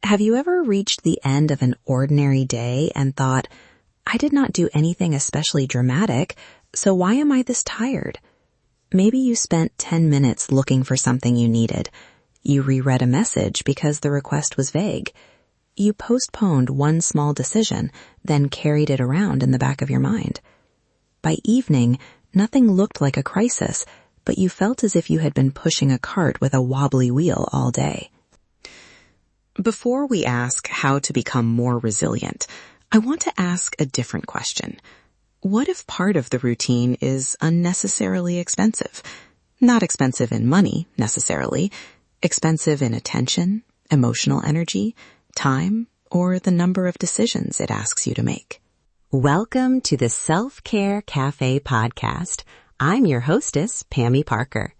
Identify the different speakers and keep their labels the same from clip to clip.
Speaker 1: Have you ever reached the end of an ordinary day and thought, I did not do anything especially dramatic, so why am I this tired? Maybe you spent 10 minutes looking for something you needed. You reread a message because the request was vague. You postponed one small decision, then carried it around in the back of your mind. By evening, nothing looked like a crisis, but you felt as if you had been pushing a cart with a wobbly wheel all day. Before we ask how to become more resilient, I want to ask a different question. What if part of the routine is unnecessarily expensive? Not expensive in money, necessarily. Expensive in attention, emotional energy, time, or the number of decisions it asks you to make. Welcome to the Self-Care Cafe podcast. I'm your hostess, Pami Parker.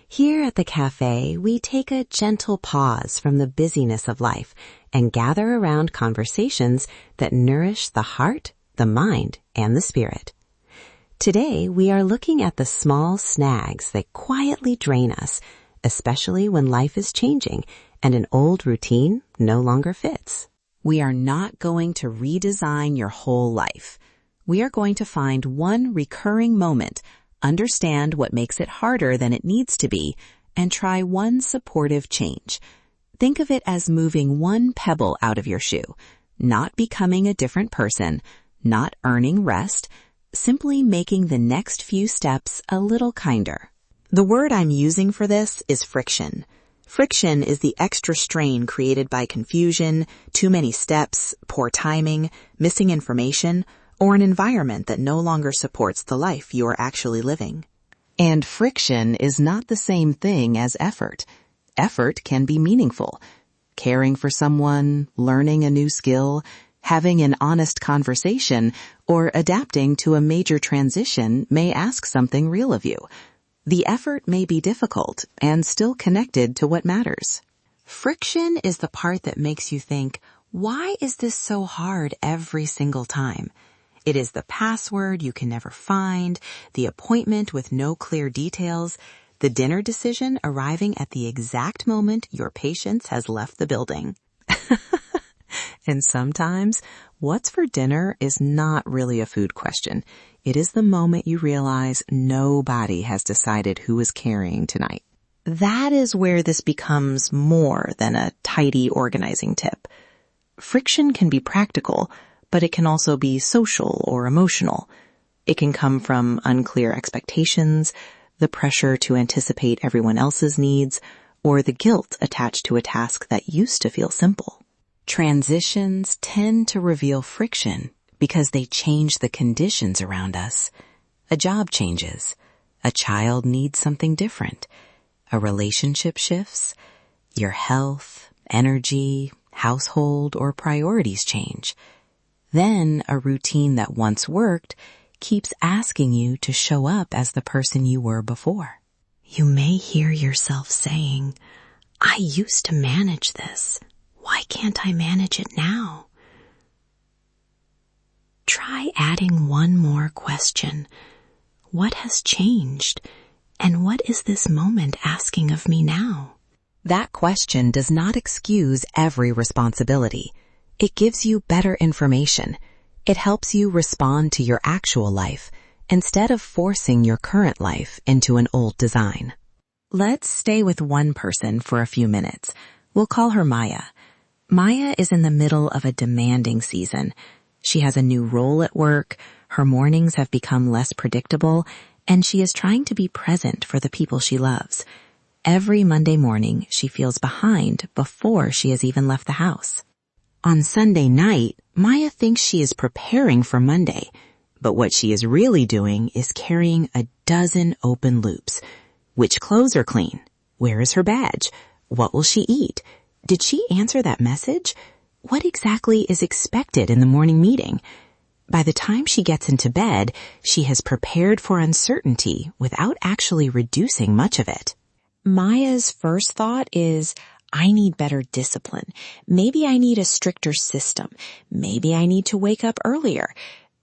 Speaker 1: Here at the cafe, we take a gentle pause from the busyness of life and gather around conversations that nourish the heart, the mind, and the spirit. Today, we are looking at the small snags that quietly drain us, especially when life is changing and an old routine no longer fits. We are not going to redesign your whole life. We are going to find one recurring moment, understand what makes it harder than it needs to be, and try one supportive change. Think of it as moving one pebble out of your shoe, not becoming a different person, not earning rest, simply making the next few steps a little kinder. The word I'm using for this is friction. Friction is the extra strain created by confusion, too many steps, poor timing, missing information, or an environment that no longer supports the life you are actually living. And friction is not the same thing as effort. Effort can be meaningful. Caring for someone, learning a new skill, having an honest conversation, or adapting to a major transition may ask something real of you. The effort may be difficult and still connected to what matters. Friction is the part that makes you think, why is this so hard every single time? It is the password you can never find, the appointment with no clear details, the dinner decision arriving at the exact moment your patience has left the building. And sometimes, what's for dinner is not really a food question. It is the moment you realize nobody has decided who is carrying tonight. That is where this becomes more than a tidy organizing tip. Friction can be practical, but it can also be social or emotional. It can come from unclear expectations, the pressure to anticipate everyone else's needs, or the guilt attached to a task that used to feel simple. Transitions tend to reveal friction because they change the conditions around us. A job changes. A child needs something different. A relationship shifts. Your health, energy, household, or priorities change. Then a routine that once worked keeps asking you to show up as the person you were before. You may hear yourself saying, I used to manage this. Why can't I manage it now? Try adding one more question. What has changed? And what is this moment asking of me now? That question does not excuse every responsibility. It gives you better information. It helps you respond to your actual life instead of forcing your current life into an old design. Let's stay with one person for a few minutes. We'll call her Maya. Maya is in the middle of a demanding season. She has a new role at work, her mornings have become less predictable, and she is trying to be present for the people she loves. Every Monday morning, she feels behind before she has even left the house. On Sunday night, Maya thinks she is preparing for Monday, but what she is really doing is carrying a dozen open loops. Which clothes are clean? Where is her badge? What will she eat? Did she answer that message? What exactly is expected in the morning meeting? By the time she gets into bed, she has prepared for uncertainty without actually reducing much of it. Maya's first thought is, I need better discipline. Maybe I need a stricter system. Maybe I need to wake up earlier.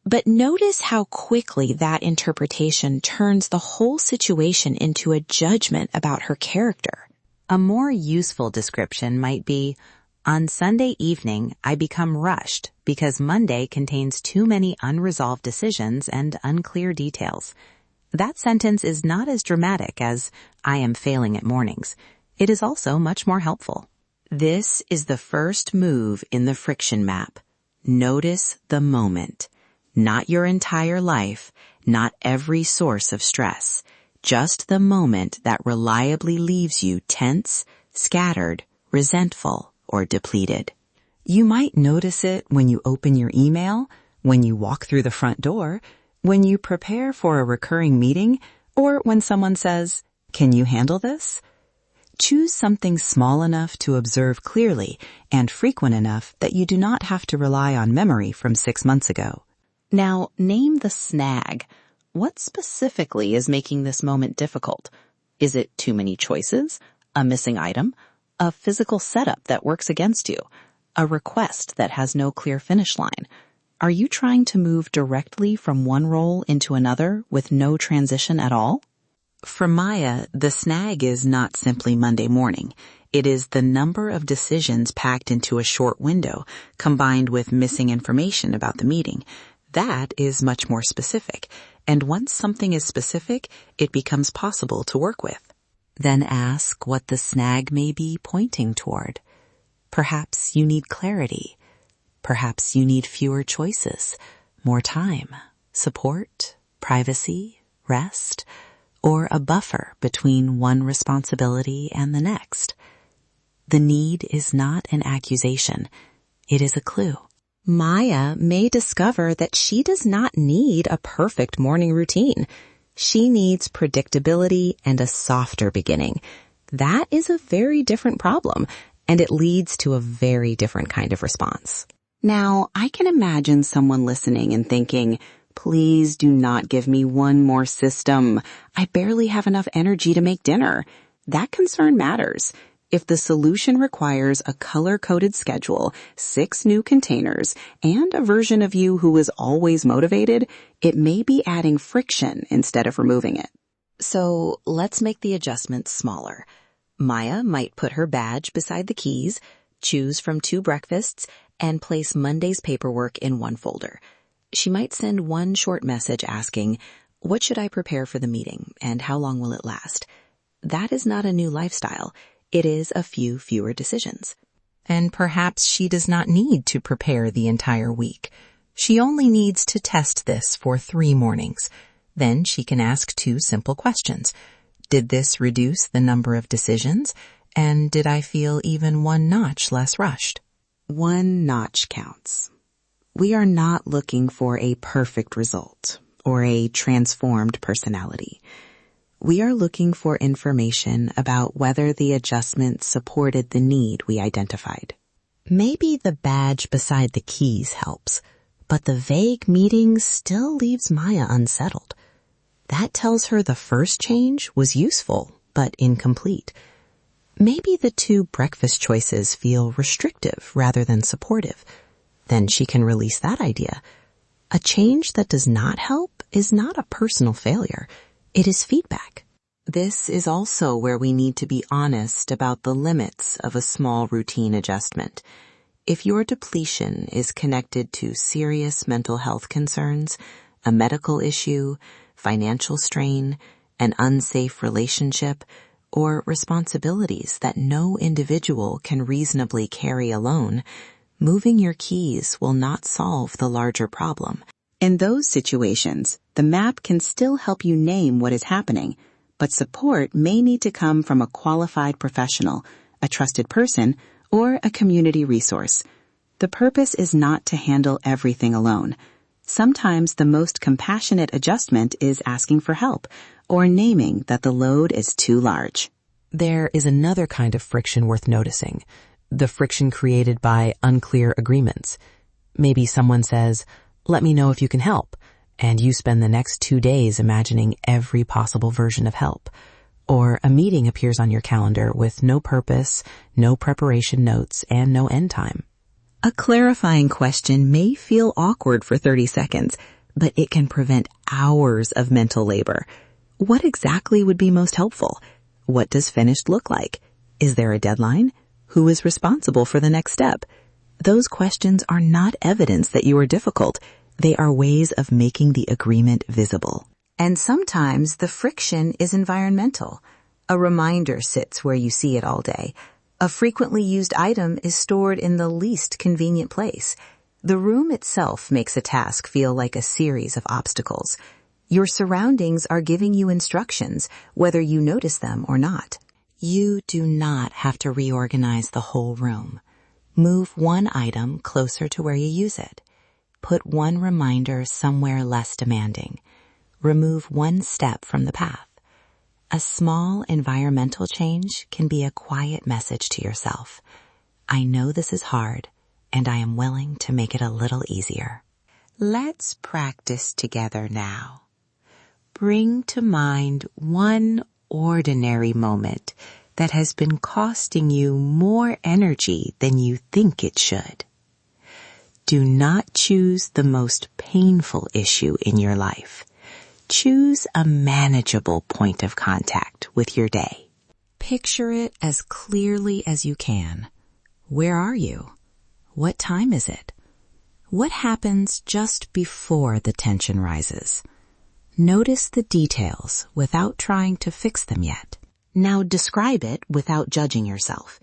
Speaker 1: But notice how quickly that interpretation turns the whole situation into a judgment about her character. A more useful description might be, On Sunday evening, I become rushed because Monday contains too many unresolved decisions and unclear details. That sentence is not as dramatic as I am failing at mornings. It is also much more helpful. This is the first move in the friction map. Notice the moment. Not your entire life, not every source of stress. Just the moment that reliably leaves you tense, scattered, resentful, or depleted. You might notice it when you open your email, when you walk through the front door, when you prepare for a recurring meeting, or when someone says, "Can you handle this?" Choose something small enough to observe clearly and frequent enough that you do not have to rely on memory from 6 months ago. Now, name the snag. What specifically is making this moment difficult? Is it too many choices? A missing item? A physical setup that works against you? A request that has no clear finish line? Are you trying to move directly from one role into another with no transition at all? For Maya, the snag is not simply Monday morning. It is the number of decisions packed into a short window, combined with missing information about the meeting. That is much more specific, and once something is specific, it becomes possible to work with. Then ask what the snag may be pointing toward. Perhaps you need clarity. Perhaps you need fewer choices, more time, support, privacy, rest, or a buffer between one responsibility and the next. The need is not an accusation. It is a clue. Maya may discover that she does not need a perfect morning routine. She needs predictability and a softer beginning. That is a very different problem, and it leads to a very different kind of response. Now, I can imagine someone listening and thinking, "Please do not give me one more system. I barely have enough energy to make dinner." That concern matters. If the solution requires a color-coded schedule, 6 new containers, and a version of you who is always motivated, it may be adding friction instead of removing it. So let's make the adjustments smaller. Maya might put her badge beside the keys, choose from 2 breakfasts, and place Monday's paperwork in one folder. She might send one short message asking, "What should I prepare for the meeting, and how long will it last?" That is not a new lifestyle. It is a few fewer decisions. And perhaps she does not need to prepare the entire week. She only needs to test this for 3 mornings. Then she can ask 2 simple questions. Did this reduce the number of decisions? And did I feel even 1 notch less rushed? 1 notch counts. We are not looking for a perfect result or a transformed personality. We are looking for information about whether the adjustment supported the need we identified. Maybe the badge beside the keys helps, but the vague meeting still leaves Maya unsettled. That tells her the first change was useful, but incomplete. Maybe the 2 breakfast choices feel restrictive rather than supportive. Then she can release that idea. A change that does not help is not a personal failure. It is feedback. This is also where we need to be honest about the limits of a small routine adjustment. If your depletion is connected to serious mental health concerns, a medical issue, financial strain, an unsafe relationship, or responsibilities that no individual can reasonably carry alone, moving your keys will not solve the larger problem. In those situations, the map can still help you name what is happening, but support may need to come from a qualified professional, a trusted person, or a community resource. The purpose is not to handle everything alone. Sometimes the most compassionate adjustment is asking for help or naming that the load is too large. There is another kind of friction worth noticing, the friction created by unclear agreements. Maybe someone says, "Let me know if you can help," and you spend the next 2 days imagining every possible version of help. Or a meeting appears on your calendar with no purpose, no preparation notes, and no end time. A clarifying question may feel awkward for 30 seconds, but it can prevent hours of mental labor. What exactly would be most helpful? What does finished look like? Is there a deadline? Who is responsible for the next step? Those questions are not evidence that you are difficult. They are ways of making the agreement visible. And sometimes the friction is environmental. A reminder sits where you see it all day. A frequently used item is stored in the least convenient place. The room itself makes a task feel like a series of obstacles. Your surroundings are giving you instructions, whether you notice them or not. You do not have to reorganize the whole room. Move one item closer to where you use it. Put one reminder somewhere less demanding. Remove one step from the path. A small environmental change can be a quiet message to yourself. I know this is hard, and I am willing to make it a little easier. Let's practice together now. Bring to mind one ordinary moment that has been costing you more energy than you think it should. Do not choose the most painful issue in your life. Choose a manageable point of contact with your day. Picture it as clearly as you can. Where are you? What time is it? What happens just before the tension rises? Notice the details without trying to fix them yet. Now describe it without judging yourself.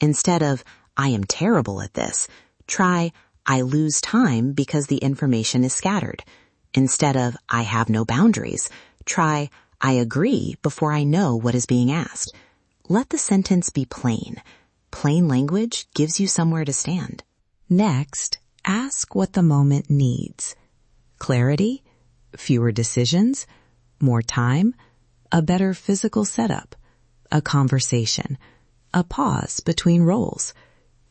Speaker 1: Instead of, I am terrible at this, try, I lose time because the information is scattered. Instead of, I have no boundaries, try, I agree before I know what is being asked. Let the sentence be plain. Plain language gives you somewhere to stand. Next, ask what the moment needs. Clarity? Fewer decisions? More time? A better physical setup? A conversation? A pause between roles?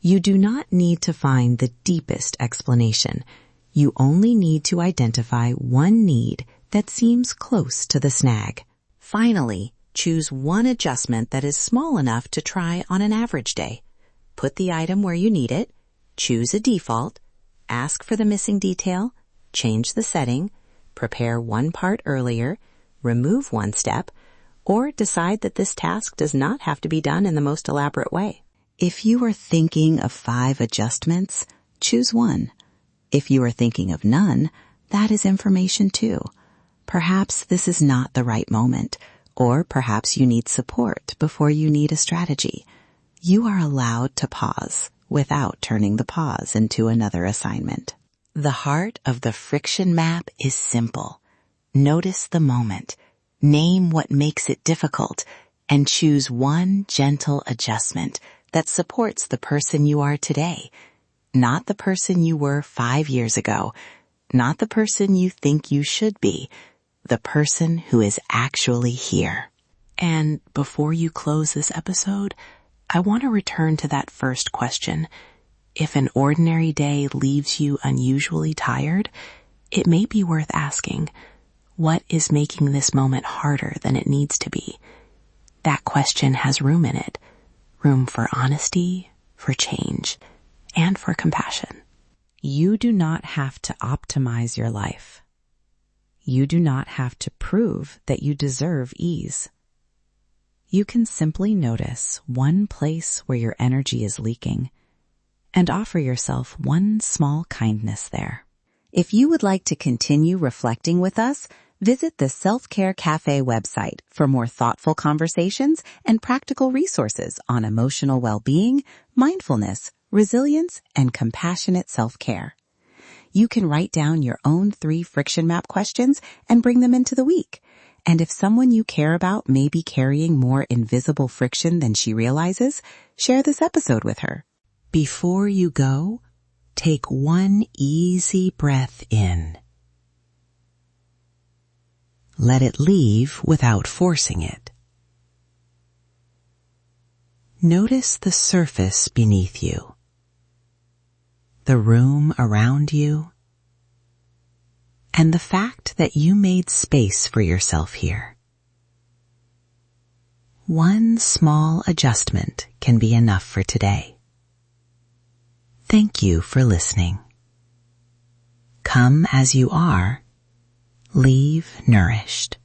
Speaker 1: You do not need to find the deepest explanation. You only need to identify one need that seems close to the snag. Finally, choose one adjustment that is small enough to try on an average day. Put the item where you need it, choose a default, ask for the missing detail, change the setting, prepare one part earlier, remove one step, or decide that this task does not have to be done in the most elaborate way. If you are thinking of 5 adjustments, choose one. If you are thinking of none, that is information too. Perhaps this is not the right moment, or perhaps you need support before you need a strategy. You are allowed to pause without turning the pause into another assignment. The heart of the friction map is simple. Notice the moment, name what makes it difficult, and choose one gentle adjustment that supports the person you are today, not the person you were 5 years ago, not the person you think you should be, the person who is actually here. And before you close this episode, I want to return to that first question. If an ordinary day leaves you unusually tired, it may be worth asking, what is making this moment harder than it needs to be? That question has room in it. Room for honesty, for change, and for compassion. You do not have to optimize your life. You do not have to prove that you deserve ease. You can simply notice one place where your energy is leaking and offer yourself one small kindness there. If you would like to continue reflecting with us, visit the Self-Care Cafe website for more thoughtful conversations and practical resources on emotional well-being, mindfulness, resilience, and compassionate self-care. You can write down your own 3 friction map questions and bring them into the week. And if someone you care about may be carrying more invisible friction than she realizes, share this episode with her. Before you go, take one easy breath in. Let it leave without forcing it. Notice the surface beneath you, the room around you, and the fact that you made space for yourself here. One small adjustment can be enough for today. Thank you for listening. Come as you are, leave nourished.